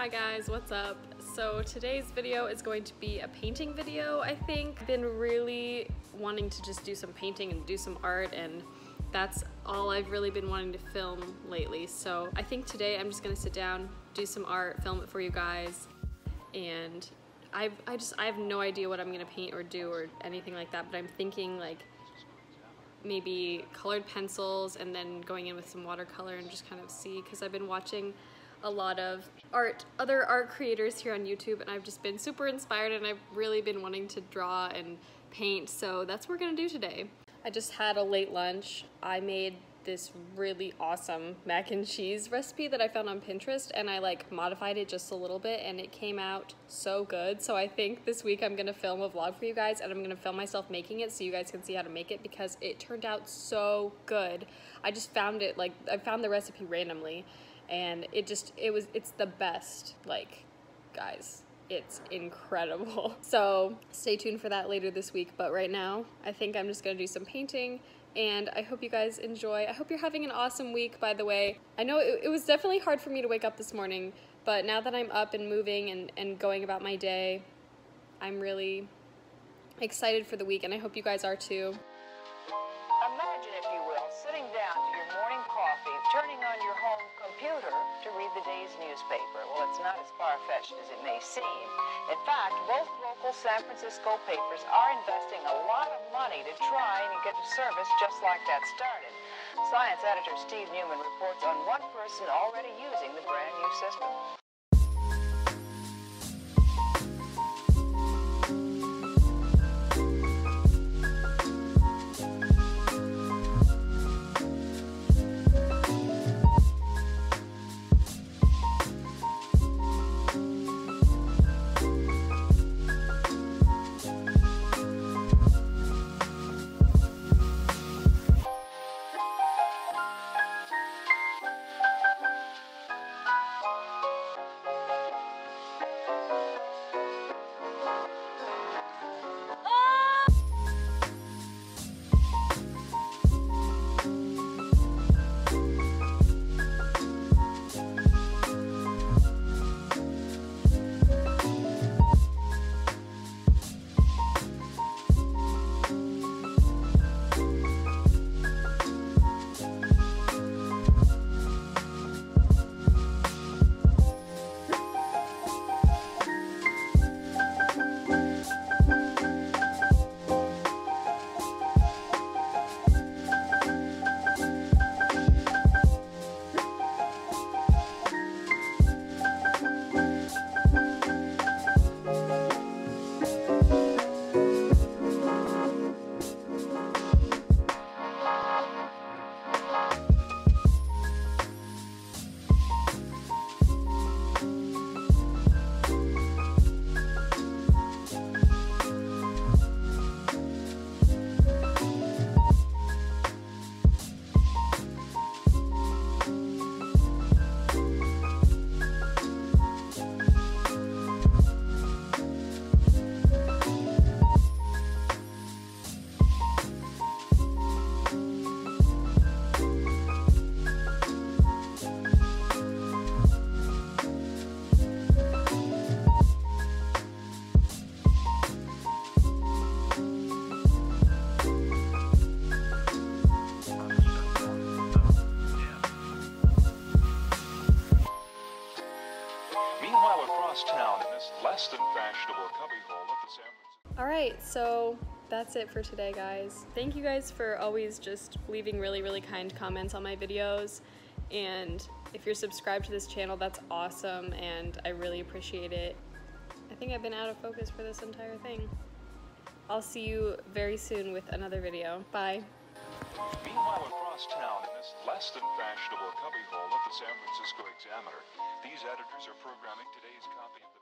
Hi guys, what's up? So today's video is going to be a painting video, I think. I've been really wanting to just do some painting and do some art, and that's all I've really been wanting to film lately. So I think today I'm just gonna sit down, do some art, film it for you guys, and I have no idea what I'm gonna paint or do or anything like that, but I'm thinking like maybe colored pencils and then going in with some watercolor and just kind of see, because I've been watching a lot of other art creators here on YouTube, and I've just been super inspired, and I've really been wanting to draw and paint, so that's what we're gonna do today. I just had a late lunch. I made this really awesome mac and cheese recipe that I found on Pinterest, and I like modified it just a little bit and it came out so good. So I think this week I'm gonna film a vlog for you guys, and I'm gonna film myself making it so you guys can see how to make it, because it turned out so good. I just found it, like I found the recipe randomly, and it's the best. Like, guys, it's incredible. So stay tuned for that later this week, but right now I think I'm just gonna do some painting, and I hope you guys enjoy. I hope you're having an awesome week, by the way. I know it was definitely hard for me to wake up this morning, but now that I'm up and moving and going about my day, I'm really excited for the week, and I hope you guys are too. Imagine, if you will, sitting down to your morning coffee, turning on your home computer to read the day's newspaper. Well, it's not as far-fetched as it may seem. In fact, both local San Francisco papers are investing a lot of money to try and get a service just like that started. Science editor Steve Newman reports on one person already using the brand new system. Town in this less than fashionable cubbyhole of the San Francisco. Alright, so that's it for today, guys. Thank you guys for always just leaving really kind comments on my videos, and if you're subscribed to this channel, that's awesome, and I really appreciate it. I think I've been out of focus for this entire thing. I'll see you very soon with another video. Bye. Meanwhile, across town in this less than fashionable cubbyhole of the San Francisco Examiner, these editors are programming today's copy of the